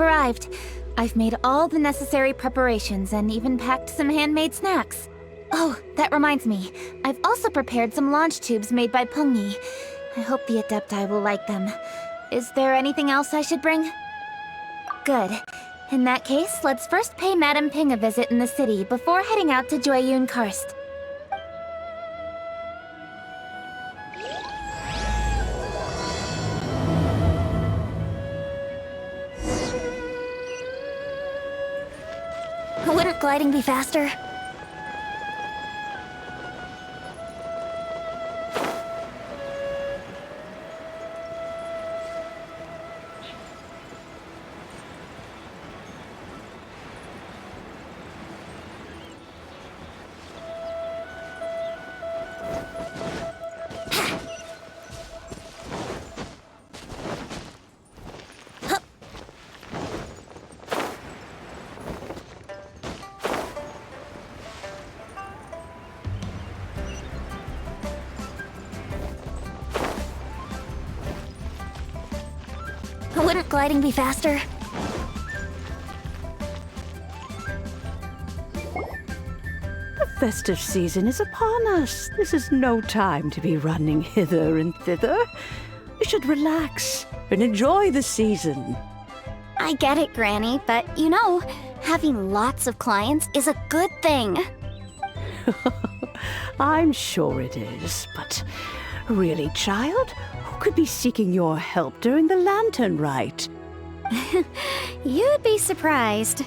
arrived. I've made all the necessary preparations and even packed some handmade snacks. Oh, that reminds me. I've also prepared some launch tubes made by Pengyi. I hope the Adepti will like them. Is there anything else I should bring? Good. In that case, let's first pay Madame Ping a visit in the city before heading out to Jueyun Karst. Wouldn't gliding be faster? Wouldn't gliding be faster? The festive season is upon us. This is no time to be running hither and thither. You should relax and enjoy the season. I get it, Granny, but you know, having lots of clients is a good thing. I'm sure it is, but really, child? Who could be seeking your help during the lantern rite? You'd be surprised.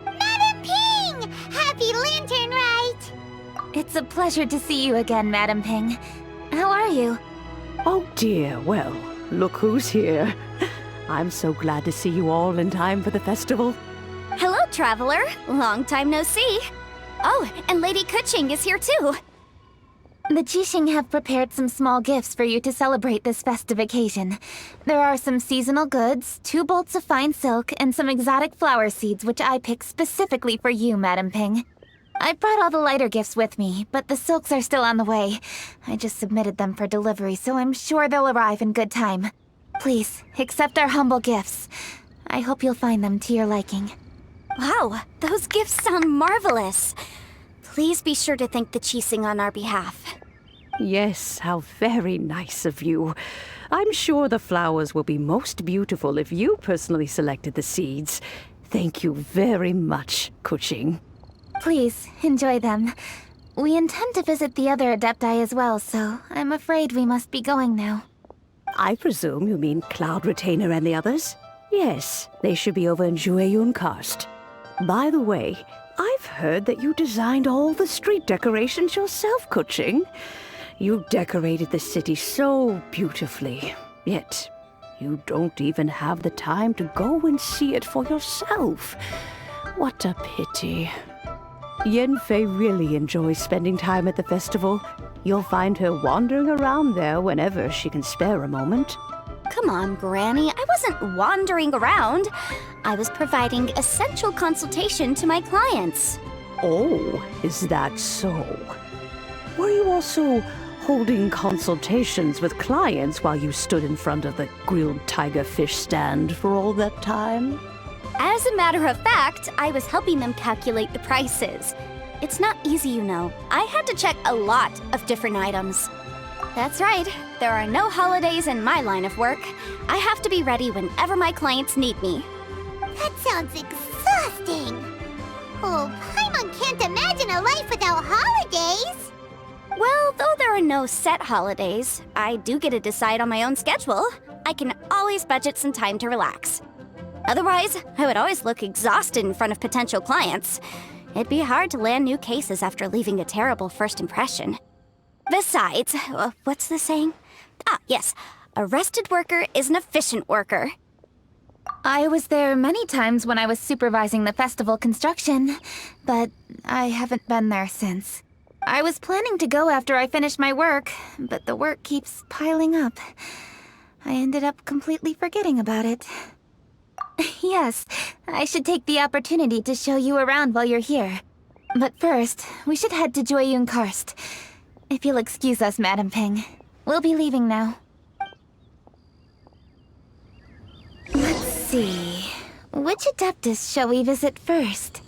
Madam Ping! Happy Lantern Rite! It's a pleasure to see you again, Madam Ping. How are you? Oh dear, well, look who's here. I'm so glad to see you all in time for the festival. Hello, traveler. Long time no see. Oh, and Lady Kuching is here too. The Jixing have prepared some small gifts for you to celebrate this festive occasion. There are some seasonal goods, 2 bolts of fine silk, and some exotic flower seeds which I picked specifically for you, Madam Ping. I brought all the lighter gifts with me, but the silks are still on the way. I just submitted them for delivery, so I'm sure they'll arrive in good time. Please, accept our humble gifts. I hope you'll find them to your liking. Wow, those gifts sound marvelous. Please be sure to thank the Jixing on our behalf. Yes, how very nice of you. I'm sure the flowers will be most beautiful if you personally selected the seeds. Thank you very much, Kuching. Please, enjoy them. We intend to visit the other Adepti as well, so I'm afraid we must be going now. I presume you mean Cloud Retainer and the others? Yes, they should be over in Jueyun Karst. By the way, I've heard that you designed all the street decorations yourself, Kuching. You decorated the city so beautifully, yet you don't even have the time to go and see it for yourself. What a pity. Yanfei really enjoys spending time at the festival. You'll find her wandering around there whenever she can spare a moment. Come on, Granny. I wasn't wandering around. I was providing essential consultation to my clients. Oh, is that so? Were you also holding consultations with clients while you stood in front of the grilled tiger fish stand for all that time? As a matter of fact, I was helping them calculate the prices. It's not easy, you know. I had to check a lot of different items. That's right. There are no holidays in my line of work. I have to be ready whenever my clients need me. That sounds exhausting. Oh, Paimon can't imagine a life without holidays. Well, though there are no set holidays, I do get to decide on my own schedule. I can always budget some time to relax. Otherwise, I would always look exhausted in front of potential clients. It'd be hard to land new cases after leaving a terrible first impression. Besides, what's the saying? Ah, yes. A rested worker is an efficient worker. I was there many times when I was supervising the festival construction, but I haven't been there since. I was planning to go after I finished my work, but the work keeps piling up. I ended up completely forgetting about it. Yes, I should take the opportunity to show you around while you're here. But first, we should head to Jueyun Karst. If you'll excuse us, Madam Ping. We'll be leaving now. see. Which Adeptus shall we visit first?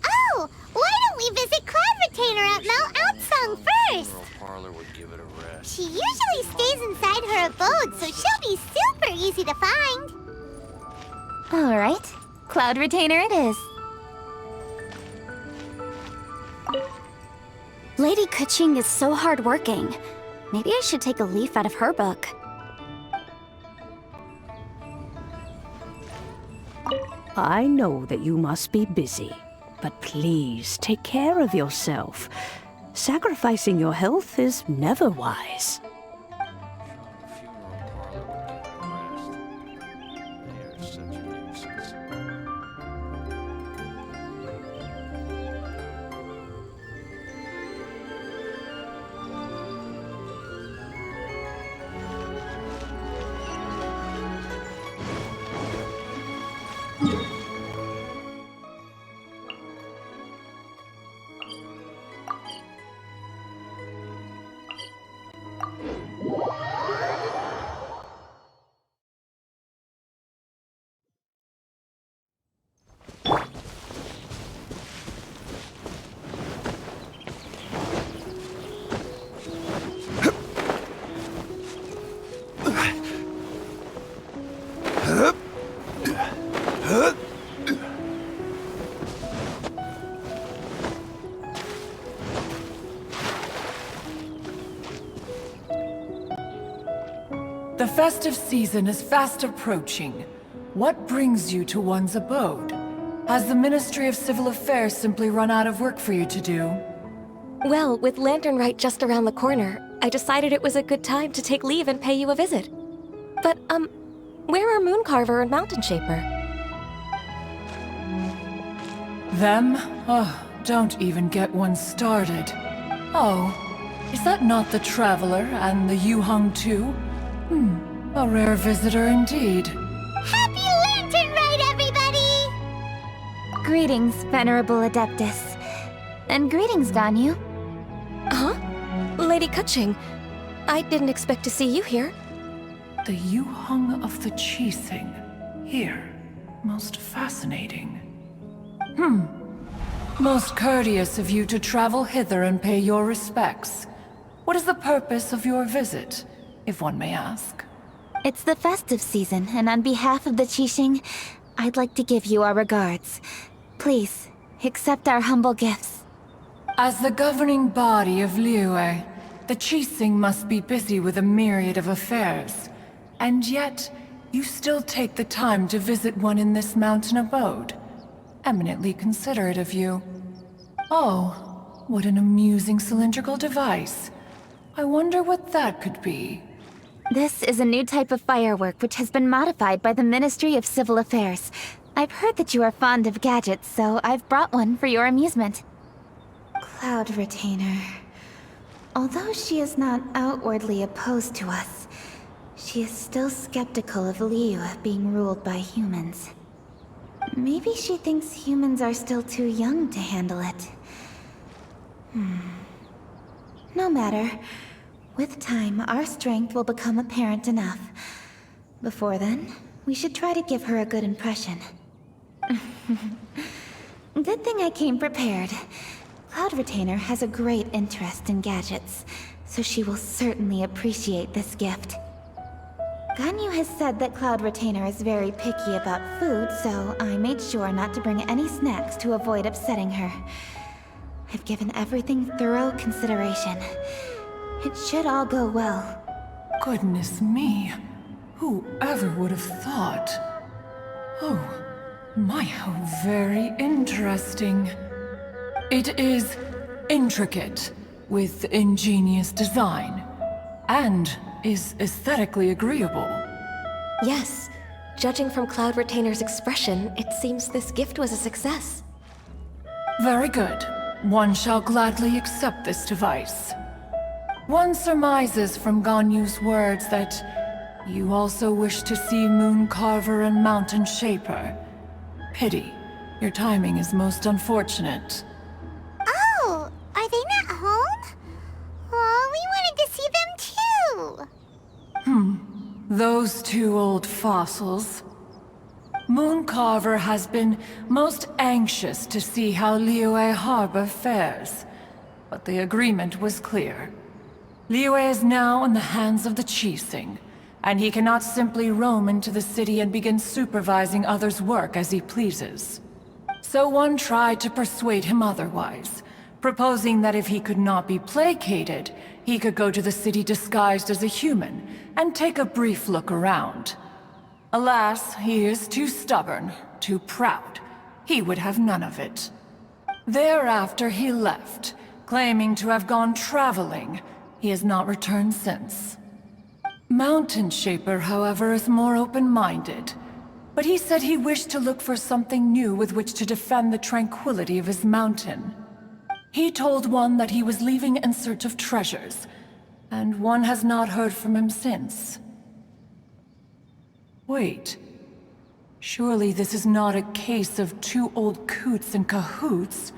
Oh, why don't we visit Cloud Retainer at Mount Outsong first? Parlor would give it a rest. She usually stays inside her abode, so she'll be super easy to find. All right, Cloud Retainer it is. Lady Kuching is so hardworking. Maybe I should take a leaf out of her book. I know that you must be busy, but please take care of yourself. Sacrificing your health is never wise. The festive season is fast approaching. What brings you to one's abode? Has the Ministry of Civil Affairs simply run out of work for you to do? Well, with Lantern Rite just around the corner, I decided it was a good time to take leave and pay you a visit. But, where are Mooncarver and Mountain Shaper? Them? Oh, don't even get one started. Oh, is that not the Traveler and the Yuheng too? A rare visitor indeed. Happy Lantern Rite, everybody! Greetings, Venerable Adeptus. And greetings, Ganyu. Huh? Lady Kuching, I didn't expect to see you here. The Yuheng of the Qixing. Here. Most fascinating. Most courteous of you to travel hither and pay your respects. What is the purpose of your visit, if one may ask? It's the festive season, and on behalf of the Qixing, I'd like to give you our regards. Please, accept our humble gifts. As the governing body of Liyue, the Qixing must be busy with a myriad of affairs. And yet, you still take the time to visit one in this mountain abode. Eminently considerate of you. Oh, what an amusing cylindrical device. I wonder what that could be. This is a new type of firework which has been modified by the Ministry of Civil Affairs. I've heard that you are fond of gadgets, so I've brought one for your amusement. Cloud Retainer. Although she is not outwardly opposed to us, she is still skeptical of Liyue being ruled by humans. Maybe she thinks humans are still too young to handle it. No matter. With time, our strength will become apparent enough. Before then, we should try to give her a good impression. Good thing I came prepared. Cloud Retainer has a great interest in gadgets, so she will certainly appreciate this gift. Ganyu has said that Cloud Retainer is very picky about food, so I made sure not to bring any snacks to avoid upsetting her. I've given everything thorough consideration. It should all go well. Goodness me. Whoever would have thought? Oh, my, how very interesting. It is intricate, with ingenious design, and is aesthetically agreeable. Yes, judging from Cloud Retainer's expression, it seems this gift was a success. Very good. One shall gladly accept this device. One surmises from Ganyu's words that you also wish to see Mooncarver and Mountain Shaper. Pity. Your timing is most unfortunate. Oh, are they not home? Oh, we wanted to see them too. Those two old fossils. Mooncarver has been most anxious to see how Liyue Harbor fares, but the agreement was clear. Liyue is now in the hands of the Qixing, and he cannot simply roam into the city and begin supervising others' work as he pleases. So one tried to persuade him otherwise, proposing that if he could not be placated, he could go to the city disguised as a human and take a brief look around. Alas, he is too stubborn, too proud. He would have none of it. Thereafter he left, claiming to have gone traveling. He has not returned since. Mountain Shaper, however, is more open-minded. But he said he wished to look for something new with which to defend the tranquility of his mountain. He told one that he was leaving in search of treasures, and one has not heard from him since. Wait. Surely this is not a case of two old coots in cahoots,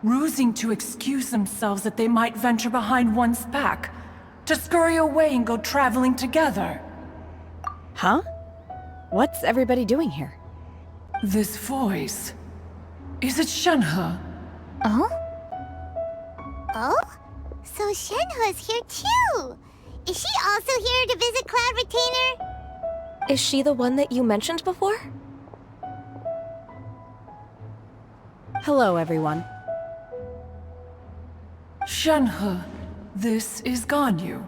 rusing to excuse themselves that they might venture behind one's back, to scurry away and go traveling together. Huh? What's everybody doing here? This voice... Is it Shenhe? Oh? Oh? So Shenhe's here too! Is she also here to visit Cloud Retainer? Is she the one that you mentioned before? Hello, everyone. Shenhe, this is Ganyu.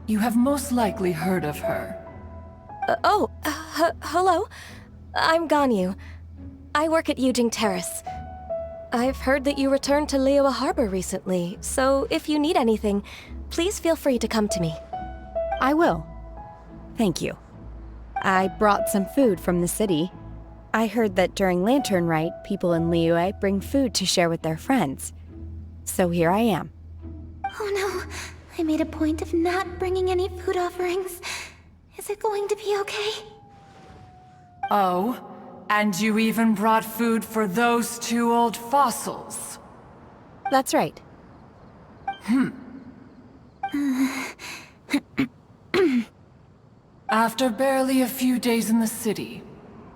You have most likely heard of her. Hello. I'm Ganyu. I work at Yujing Terrace. I've heard that you returned to Liyue Harbor recently, so if you need anything, please feel free to come to me. I will. Thank you. I brought some food from the city. I heard that during Lantern Rite, people in Liyue bring food to share with their friends. So here I am. Oh no, I made a point of not bringing any food offerings. Is it going to be okay? Oh, and you even brought food for those two old fossils. That's right. After barely a few days in the city,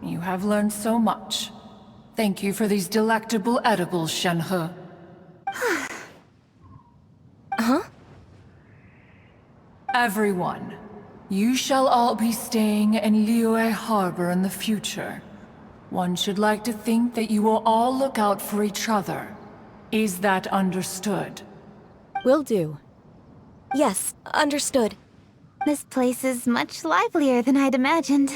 you have learned so much. Thank you for these delectable edibles, Shenhe. Huh? Everyone, you shall all be staying in Liyue Harbor in the future. One should like to think that you will all look out for each other. Is that understood? Will do. Yes, understood. This place is much livelier than I'd imagined.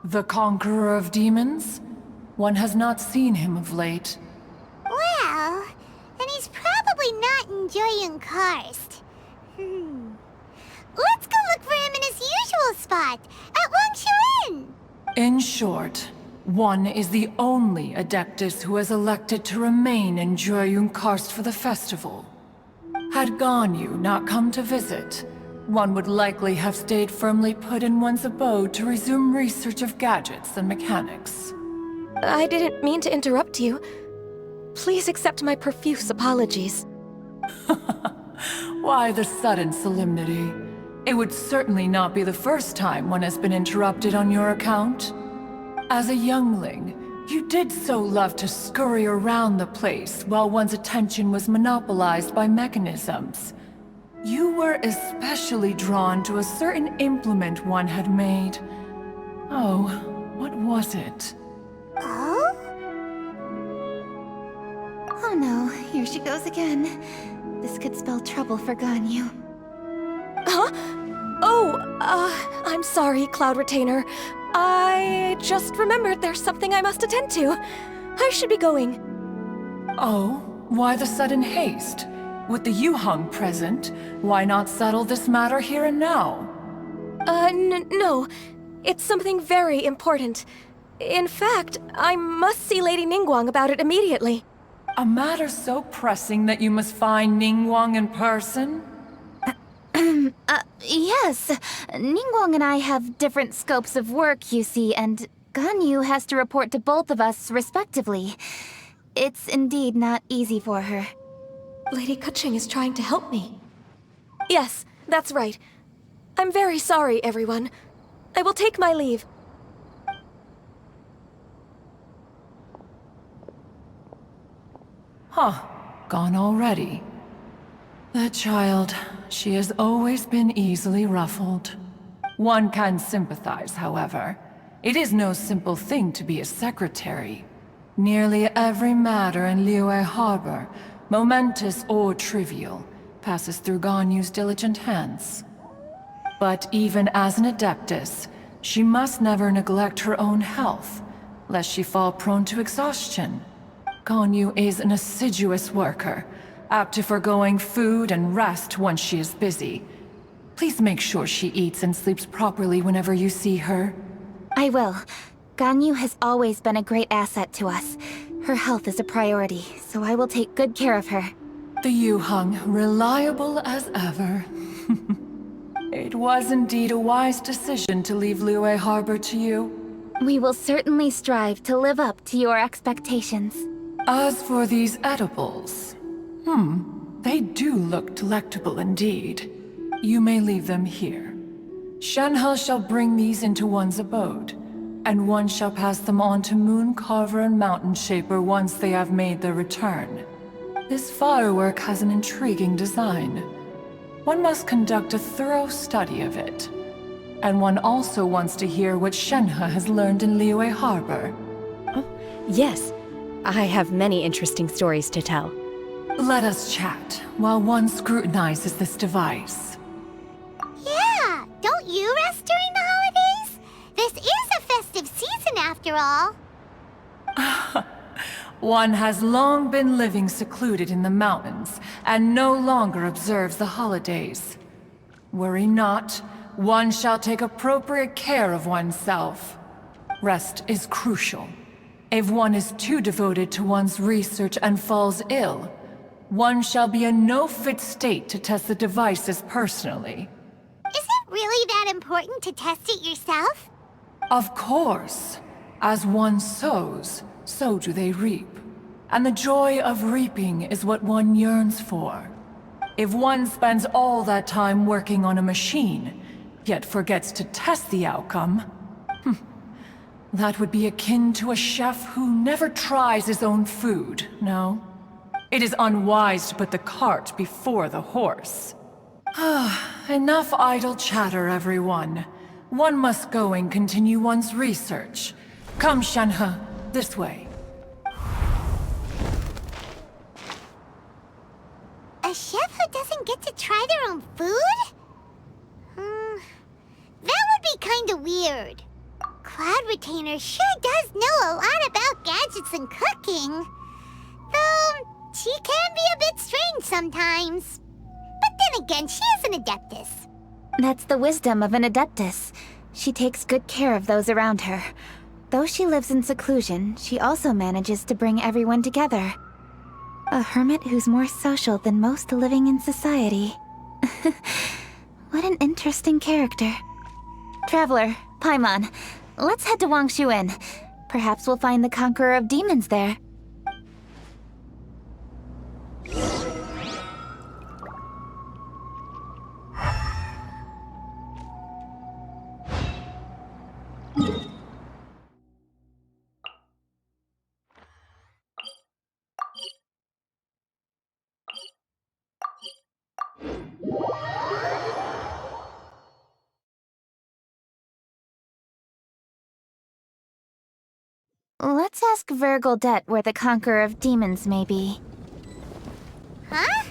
The Conqueror of Demons? One has not seen him of late. Well, then he's probably not enjoying Karst. Let's go look for him in his usual spot, at Wangshu. In short, one is the only Adeptus who has elected to remain in Jueyun Karst for the festival. Had Ganyu not come to visit, one would likely have stayed firmly put in one's abode to resume research of gadgets and mechanics. I didn't mean to interrupt you. Please accept my profuse apologies. Why the sudden solemnity? It would certainly not be the first time one has been interrupted on your account. As a youngling, you did so love to scurry around the place while one's attention was monopolized by mechanisms. You were especially drawn to a certain implement one had made. Oh, what was it? Oh? Oh no, here she goes again. This could spell trouble for Ganyu. Huh? Oh, I'm sorry, Cloud Retainer. I just remembered there's something I must attend to. I should be going. Oh, why the sudden haste? With the Yuheng present, why not settle this matter here and now? No. It's something very important. In fact, I must see Lady Ningguang about it immediately. A matter so pressing that you must find Ningguang in person? Yes. Ningguang and I have different scopes of work, you see, and Ganyu has to report to both of us respectively. It's indeed not easy for her. Lady Keqing is trying to help me. Yes, that's right. I'm very sorry, everyone. I will take my leave. Huh. Gone already. That child, she has always been easily ruffled. One can sympathize, however. It is no simple thing to be a secretary. Nearly every matter in Liyue Harbor, momentous or trivial, passes through Ganyu's diligent hands. But even as an adeptus, she must never neglect her own health, lest she fall prone to exhaustion. Ganyu is an assiduous worker, apt to foregoing food and rest once she is busy. Please make sure she eats and sleeps properly whenever you see her. I will. Ganyu has always been a great asset to us. Her health is a priority, so I will take good care of her. The Yuheng, reliable as ever. It was indeed a wise decision to leave Liyue Harbor to you. We will certainly strive to live up to your expectations. As for these edibles, they do look delectable indeed. You may leave them here. Shenhe shall bring these into one's abode, and one shall pass them on to Moon Carver and Mountain Shaper once they have made their return. This firework has an intriguing design. One must conduct a thorough study of it. And one also wants to hear what Shenhe has learned in Liyue Harbor. Oh, yes. I have many interesting stories to tell. Let us chat while one scrutinizes this device. Yeah, don't you rest during the holidays? This is a festive season after all. One has long been living secluded in the mountains and no longer observes the holidays. Worry not, one shall take appropriate care of oneself. Rest is crucial. If one is too devoted to one's research and falls ill, one shall be in no fit state to test the devices personally. Is it really that important to test it yourself? Of course. As one sows, so do they reap. And the joy of reaping is what one yearns for. If one spends all that time working on a machine, yet forgets to test the outcome, that would be akin to a chef who never tries his own food, no? It is unwise to put the cart before the horse. Enough idle chatter, everyone. One must go and continue one's research. Come, Shenhe, this way. A chef who doesn't get to try their own food? That would be kinda weird. Cloud Retainer sure does know a lot about gadgets and cooking. Though, she can be a bit strange sometimes. But then again, she is an adeptus. That's the wisdom of an adeptus. She takes good care of those around her. Though she lives in seclusion, she also manages to bring everyone together. A hermit who's more social than most living in society. What an interesting character. Traveler, Paimon, let's head to Wangshuin. Perhaps we'll find the Conqueror of Demons there. Let's ask Vergildet where the Conqueror of Demons may be. Huh?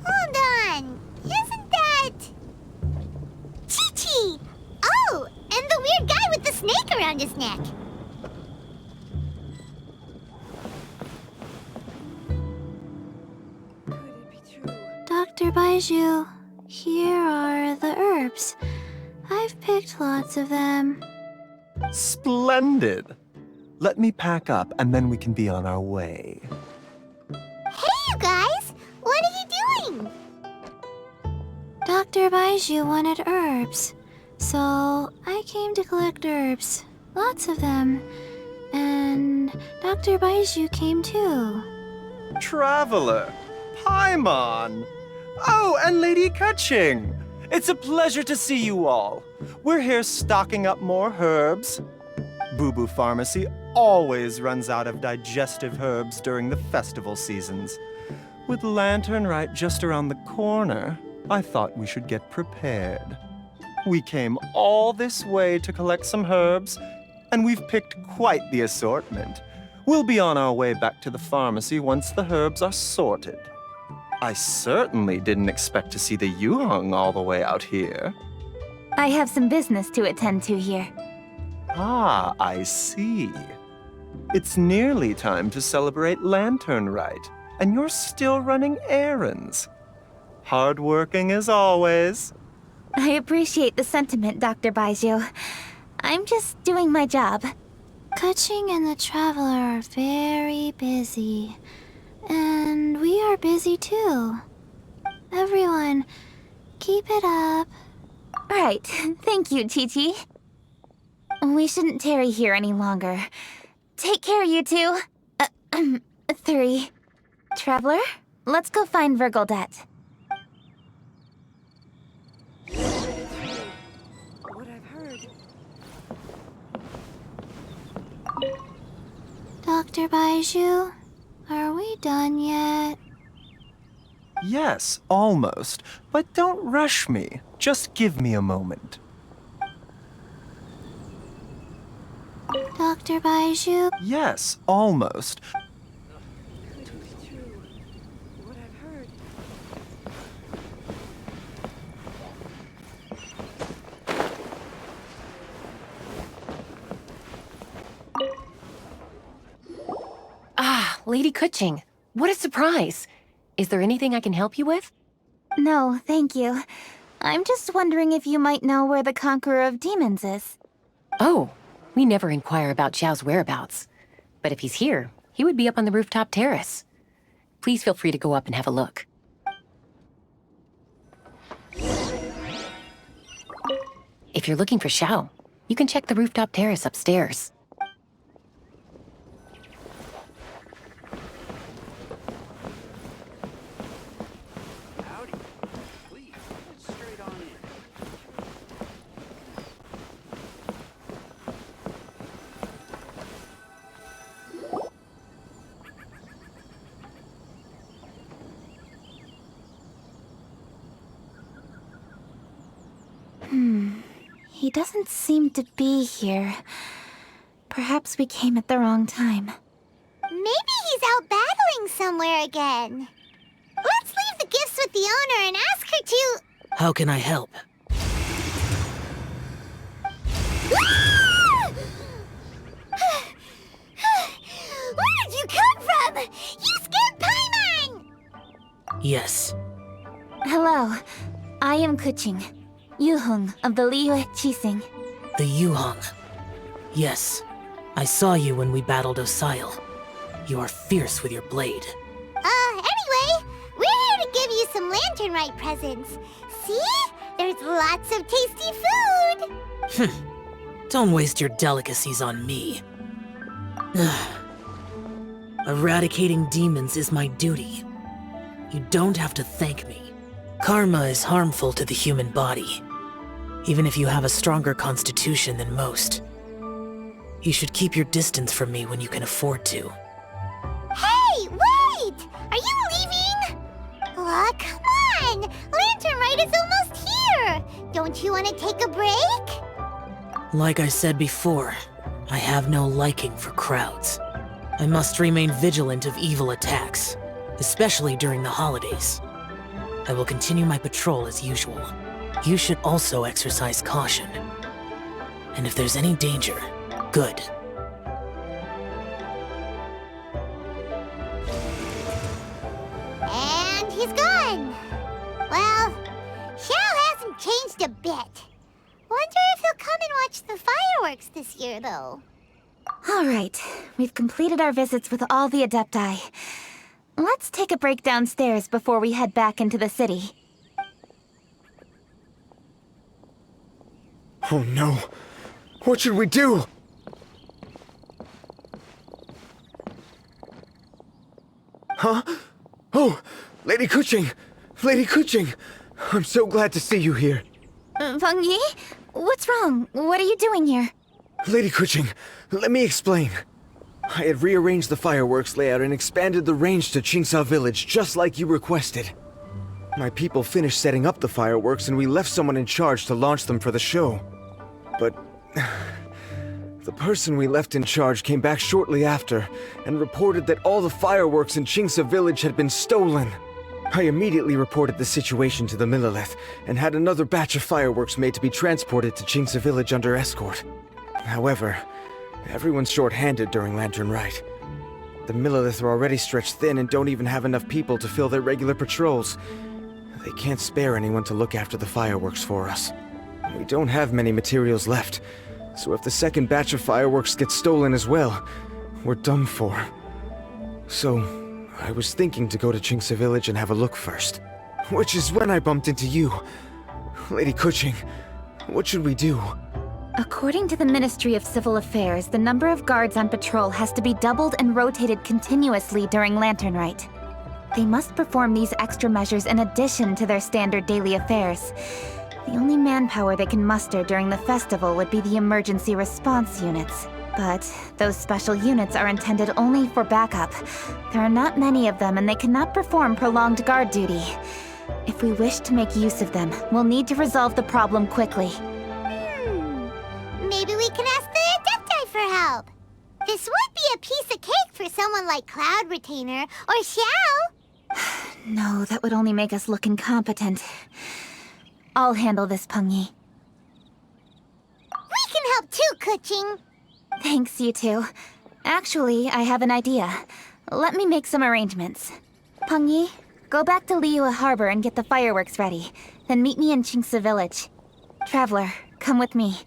Hold on. Isn't that... Chi-Chi! Oh, and the weird guy with the snake around his neck. Dr. Baiju, here are the herbs. I've picked lots of them. Splendid! Let me pack up and then we can be on our way. Hey, you guys! What are you doing? Dr. Baiju wanted herbs, so I came to collect herbs. Lots of them. And Dr. Baiju came too. Traveler! Paimon! Oh, and Lady Kutching! It's a pleasure to see you all. We're here stocking up more herbs. Boo Boo Pharmacy always runs out of digestive herbs during the festival seasons. With Lantern Rite just around the corner, I thought we should get prepared. We came all this way to collect some herbs, and we've picked quite the assortment. We'll be on our way back to the pharmacy once the herbs are sorted. I certainly didn't expect to see the Yuheng all the way out here. I have some business to attend to here. Ah, I see. It's nearly time to celebrate Lantern Rite, and you're still running errands. Hardworking as always. I appreciate the sentiment, Dr. Baijiu. I'm just doing my job. Kutching and the Traveler are very busy. And we are busy too. Everyone, keep it up. Right. Thank you, Chi-Chi. We shouldn't tarry here any longer. Take care, you two. 3. Traveler, let's go find Virgoldet. What I've heard. Dr. Baijiu, are we done yet? Yes, almost. But don't rush me. Just give me a moment. Dr. Baijiu? Yes, almost. What I've heard. Ah, Lady Kutching. What a surprise. Is there anything I can help you with? No, thank you. I'm just wondering if you might know where the Conqueror of Demons is. Oh, we never inquire about Xiao's whereabouts. But if he's here, he would be up on the rooftop terrace. Please feel free to go up and have a look. If you're looking for Xiao, you can check the rooftop terrace upstairs. Howdy. Please, get straight on in. He doesn't seem to be here. Perhaps we came at the wrong time. Maybe he's out battling somewhere again. Let's leave the gifts with the owner and ask her to... How can I help? Where did you come from? You scared Paimon! Yes. Hello, I am Kuching, Yuheng of the Liyue Qixing. The Yuheng. Yes. I saw you when we battled Osile. You are fierce with your blade. Anyway, we're here to give you some Lantern Rite presents. See? There's lots of tasty food! Don't waste your delicacies on me. Eradicating demons is my duty. You don't have to thank me. Karma is harmful to the human body, even if you have a stronger constitution than most. You should keep your distance from me when you can afford to. Hey, wait! Are you leaving? Aw, come on! Lantern Rite is almost here! Don't you want to take a break? Like I said before, I have no liking for crowds. I must remain vigilant of evil attacks, especially during the holidays. I will continue my patrol as usual. You should also exercise caution. And if there's any danger, good. And he's gone. Well, Xiao hasn't changed a bit. Wonder if he'll come and watch the fireworks this year, though. All right, we've completed our visits with all the Adepti. Let's take a break downstairs before we head back into the city. Oh no. What should we do? Huh? Oh, Lady Kuching! Lady Kuching! I'm so glad to see you here. Feng Yi? What's wrong? What are you doing here? Lady Kuching, let me explain. I had rearranged the fireworks layout and expanded the range to Qingsa Village just like you requested. My people finished setting up the fireworks and we left someone in charge to launch them for the show. But the person we left in charge came back shortly after and reported that all the fireworks in Qingsa Village had been stolen. I immediately reported the situation to the Millelith and had another batch of fireworks made to be transported to Qingsa Village under escort. However, everyone's short-handed during Lantern Rite. The Millelith are already stretched thin and don't even have enough people to fill their regular patrols. They can't spare anyone to look after the fireworks for us. We don't have many materials left, so if the second batch of fireworks gets stolen as well, we're done for. So, I was thinking to go to Qingsa Village and have a look first. Which is when I bumped into you. Lady Kuching, what should we do? According to the Ministry of Civil Affairs, the number of guards on patrol has to be doubled and rotated continuously during Lantern Rite. They must perform these extra measures in addition to their standard daily affairs. The only manpower they can muster during the festival would be the emergency response units. But those special units are intended only for backup. There are not many of them and they cannot perform prolonged guard duty. If we wish to make use of them, we'll need to resolve the problem quickly. Maybe we can ask the Adepti for help. This would be a piece of cake for someone like Cloud Retainer or Xiao. No, that would only make us look incompetent. I'll handle this, Peng Yi. We can help too, Kuching. Thanks, you two. Actually, I have an idea. Let me make some arrangements. Peng Yi, go back to Liyue Harbor and get the fireworks ready. Then meet me in Qingsa Village. Traveler, come with me.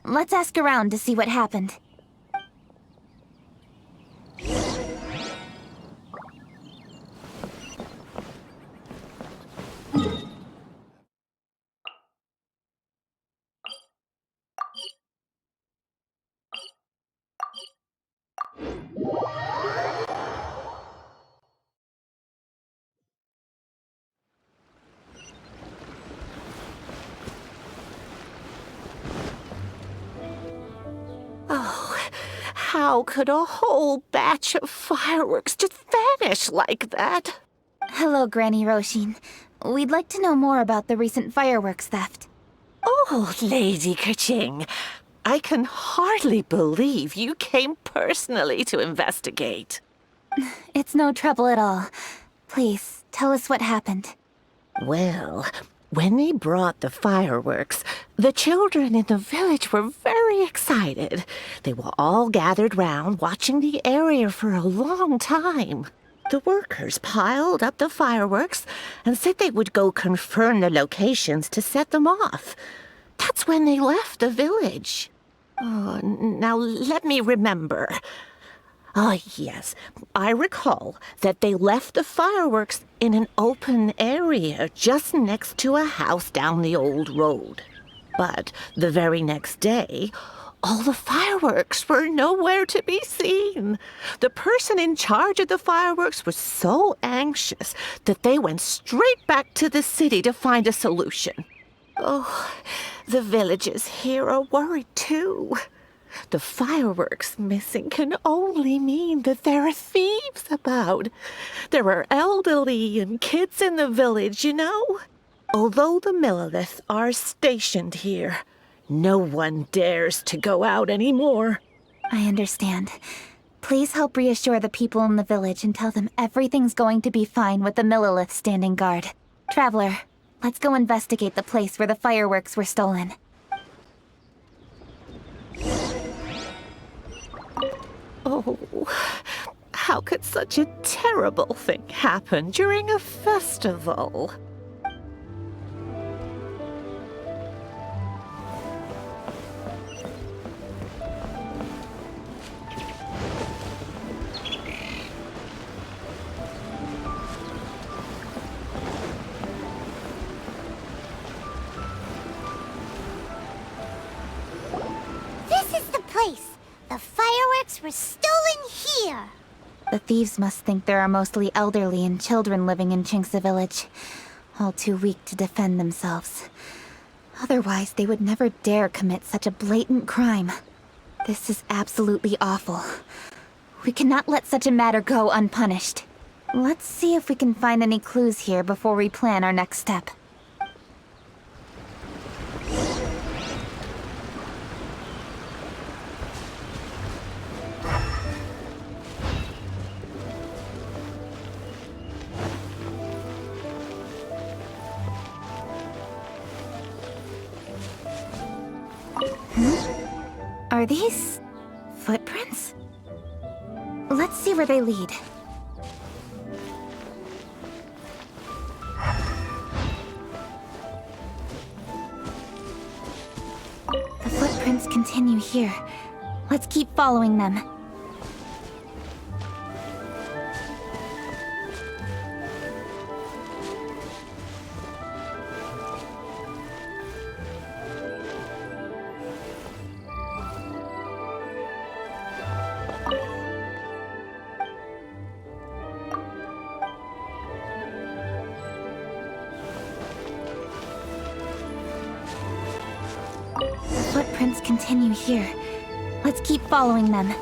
Let's ask around to see what happened. Oh, how could a whole batch of fireworks just vanish like that? Hello, Granny Roshin. We'd like to know more about the recent fireworks theft. Oh, Lady Kuching, I can hardly believe you came personally to investigate. It's no trouble at all. Please, tell us what happened. Well, when they brought the fireworks, the children in the village were very excited. They were all gathered round, watching the area for a long time. The workers piled up the fireworks and said they would go confirm the locations to set them off. That's when they left the village. Oh, now let me remember. Ah, yes, I recall that they left the fireworks in an open area just next to a house down the old road. But the very next day, all the fireworks were nowhere to be seen. The person in charge of the fireworks was so anxious that they went straight back to the city to find a solution. Oh, the villagers here are worried too. The fireworks missing can only mean that there are thieves about. There are elderly and kids in the village, you know. Although the Millelith are stationed here, no one dares to go out anymore. I understand. Please help reassure the people in the village and tell them everything's going to be fine with the Millelith standing guard. Traveler, let's go investigate the place where the fireworks were stolen. Oh, how could such a terrible thing happen during a festival? This is the place. The fireworks were stolen here. The thieves must think there are mostly elderly and children living in Qingsa Village. all too weak to defend themselves. Otherwise, they would never dare commit such a blatant crime. This is absolutely awful. We cannot let such a matter go unpunished. Let's see if we can find any clues here before we plan our next step. Are these footprints? Let's see where they lead. The footprints continue here. Let's keep following them. Footprints continue here. Let's keep following them.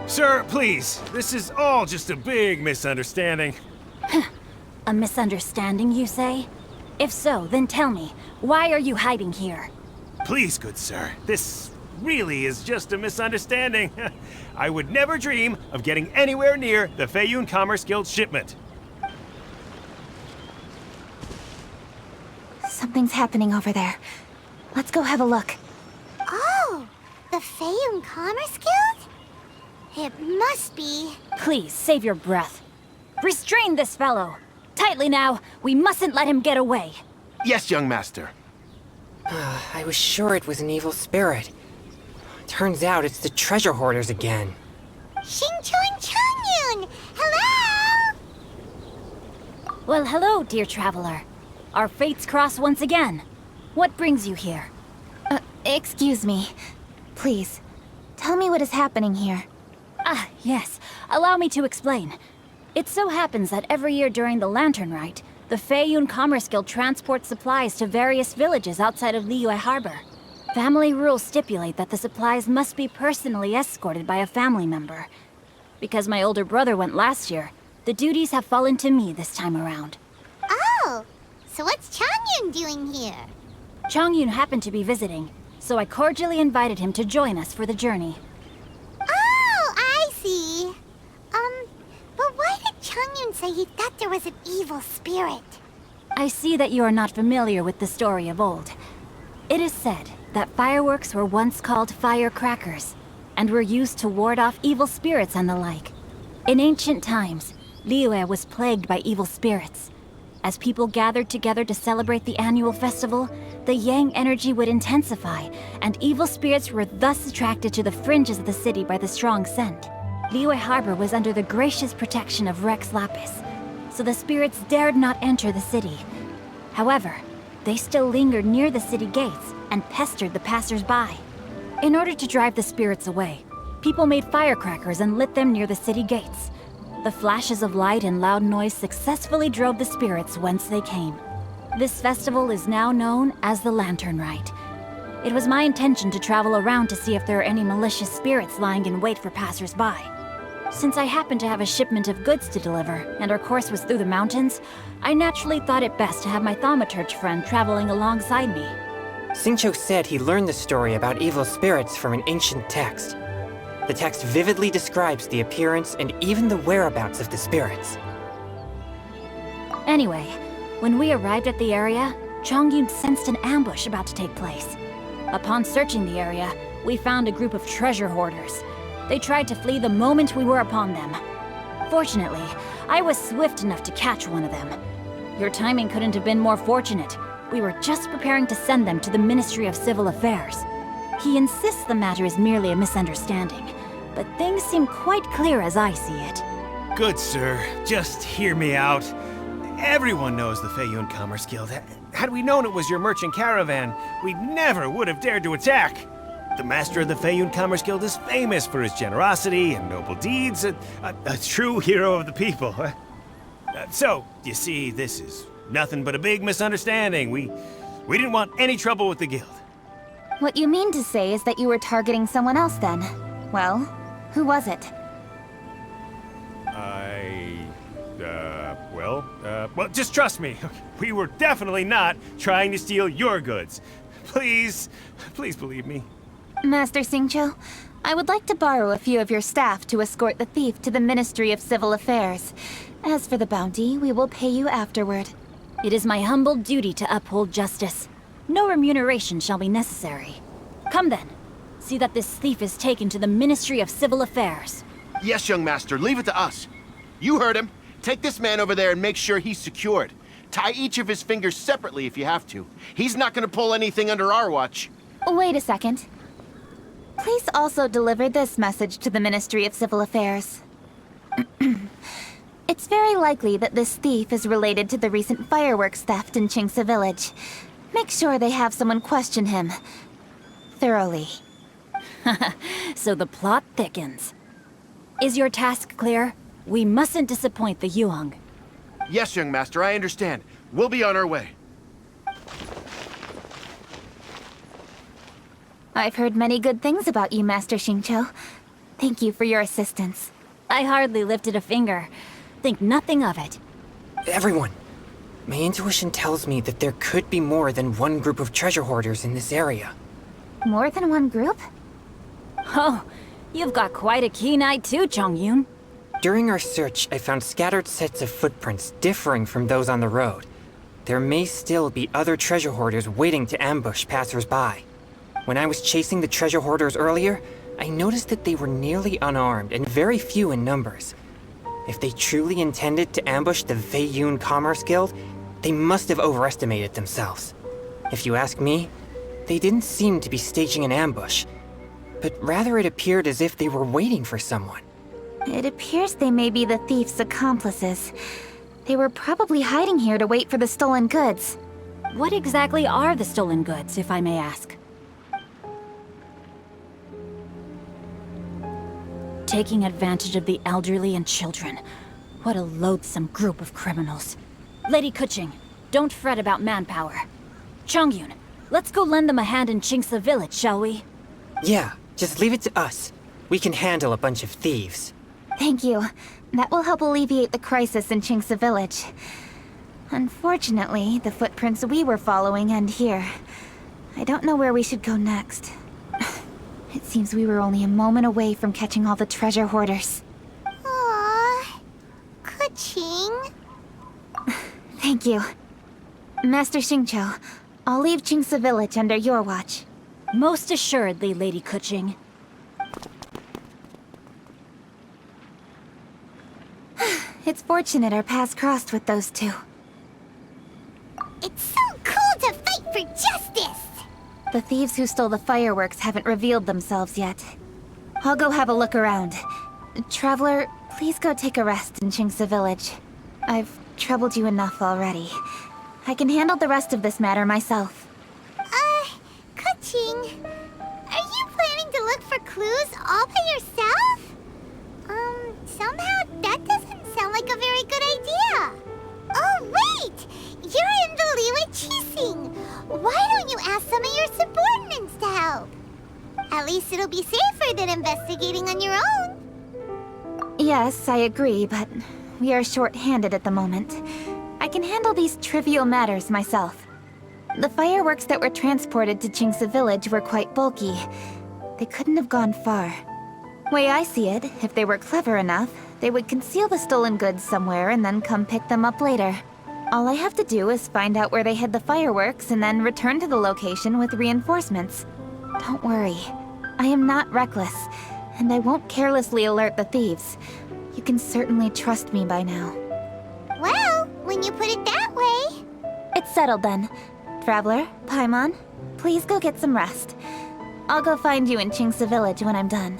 Sir, please. This is all just a big misunderstanding. A misunderstanding, you say? If so, then tell me, why are you hiding here? Please, good sir. This really is just a misunderstanding. I would never dream of getting anywhere near the Feiyun Commerce Guild shipment. Something's happening over there. Let's go have a look. Oh, the Feiyun Commerce Guild? It must be. Please, save your breath. Restrain this fellow. Tightly now, we mustn't let him get away. Yes, young master. I was sure it was an evil spirit. Turns out it's the treasure hoarders again. Xingqiu and Changyun! Hello! Well, hello, dear traveler. Our fates cross once again. What brings you here? Excuse me. Please, tell me what is happening here. Ah, yes. Allow me to explain. It so happens that every year during the Lantern Rite, the Feiyun Commerce Guild transports supplies to various villages outside of Liyue Harbor. Family rules stipulate that the supplies must be personally escorted by a family member. Because my older brother went last year, the duties have fallen to me this time around. Oh, so what's Changyun doing here? Changyun happened to be visiting, so I cordially invited him to join us for the journey. Oh, I see. But why did Changyun say he thought there was an evil spirit? I see that you are not familiar with the story of old. It is said that fireworks were once called firecrackers, and were used to ward off evil spirits and the like. In ancient times, Liyue was plagued by evil spirits. As people gathered together to celebrate the annual festival, the yang energy would intensify, and evil spirits were thus attracted to the fringes of the city by the strong scent. Liyue Harbor was under the gracious protection of Rex Lapis, so the spirits dared not enter the city. However, they still lingered near the city gates and pestered the passers-by. In order to drive the spirits away, people made firecrackers and lit them near the city gates. The flashes of light and loud noise successfully drove the spirits whence they came. This festival is now known as the Lantern Rite. It was my intention to travel around to see if there are any malicious spirits lying in wait for passers-by. Since I happened to have a shipment of goods to deliver, and our course was through the mountains, I naturally thought it best to have my thaumaturge friend traveling alongside me. Xingqiu said he learned the story about evil spirits from an ancient text. The text vividly describes the appearance and even the whereabouts of the spirits. Anyway, when we arrived at the area, Changyun sensed an ambush about to take place. Upon searching the area, we found a group of treasure hoarders. They tried to flee the moment we were upon them. Fortunately, I was swift enough to catch one of them. Your timing couldn't have been more fortunate. We were just preparing to send them to the Ministry of Civil Affairs. He insists the matter is merely a misunderstanding, but things seem quite clear as I see it. Good sir, just hear me out. Everyone knows the Feiyun Commerce Guild. Had we known it was your merchant caravan, we never would have dared to attack. The master of the Feiyun Commerce Guild is famous for his generosity and noble deeds, a true hero of the people. So, you see, this is nothing but a big misunderstanding. We didn't want any trouble with the guild. What you mean to say is that you were targeting someone else then? Well, who was it? Well, just trust me. We were definitely not trying to steal your goods. Please believe me. Master Xingqiu, I would like to borrow a few of your staff to escort the thief to the Ministry of Civil Affairs. As for the bounty, we will pay you afterward. It is my humble duty to uphold justice. No remuneration shall be necessary. Come then. See that this thief is taken to the Ministry of Civil Affairs. Yes, young master, leave it to us. You heard him. Take this man over there and make sure he's secured. Tie each of his fingers separately if you have to. He's not gonna pull anything under our watch. Wait a second. Please also deliver this message to the Ministry of Civil Affairs. It's very likely that this thief is related to the recent fireworks theft in Qingce Village. Make sure they have someone question him thoroughly. So the plot thickens. Is your task clear? We mustn't disappoint the Yuang. Yes, young master, I understand. We'll be on our way. I've heard many good things about you, Master Xingqiu. Thank you for your assistance. I hardly lifted a finger. Think nothing of it. Everyone, my intuition tells me that there could be more than one group of treasure hoarders in this area. More than one group? Oh, you've got quite a keen eye too, Chongyun. During our search, I found scattered sets of footprints differing from those on the road. There may still be other treasure hoarders waiting to ambush passers-by. When I was chasing the treasure hoarders earlier, I noticed that they were nearly unarmed and very few in numbers. If they truly intended to ambush the Feiyun Commerce Guild, they must have overestimated themselves. If you ask me, they didn't seem to be staging an ambush, but rather it appeared as if they were waiting for someone. It appears they may be the thief's accomplices. They were probably hiding here to wait for the stolen goods. What exactly are the stolen goods, if I may ask? Taking advantage of the elderly and children. What a loathsome group of criminals. Lady Kuching, don't fret about manpower. Chongyun, let's go lend them a hand in Qingce Village, shall we? Yeah, just leave it to us. We can handle a bunch of thieves. Thank you. That will help alleviate the crisis in Qingce Village. Unfortunately, the footprints we were following end here. I don't know where we should go next. It seems we were only a moment away from catching all the treasure hoarders. Aww. Kuching. Thank you. Master Xingqiu, I'll leave Qingce Village under your watch. Most assuredly, Lady Kuching. It's fortunate our paths crossed with those two. It's so cool to fight for justice! The thieves who stole the fireworks haven't revealed themselves yet. I'll go have a look around. Traveler, please go take a rest in Qingce Village. I've troubled you enough already. I can handle the rest of this matter myself. Kuching, are you planning to look for clues all by yourself? Somehow that doesn't sound like a very good idea. Oh, wait! You're in the Liyue Qixing. Why don't you ask some of your subordinates to help? At least it'll be safer than investigating on your own. Yes, I agree, but we are short-handed at the moment. I can handle these trivial matters myself. The fireworks that were transported to Qingce Village were quite bulky. They couldn't have gone far. Way I see it, if they were clever enough, they would conceal the stolen goods somewhere and then come pick them up later. All I have to do is find out where they hid the fireworks and then return to the location with reinforcements. Don't worry. I am not reckless, and I won't carelessly alert the thieves. You can certainly trust me by now. Well, when you put it that way... It's settled then. Traveler, Paimon, please go get some rest. I'll go find you in Qingce Village when I'm done.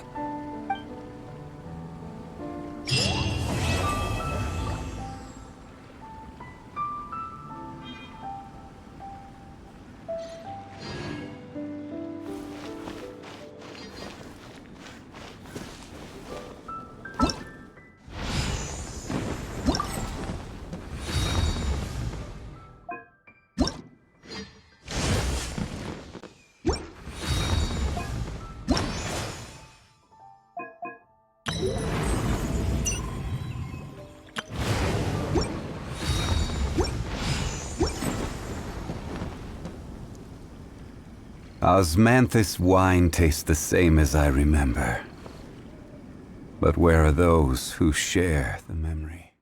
Osmanthus wine tastes the same as I remember. But where are those who share the memory?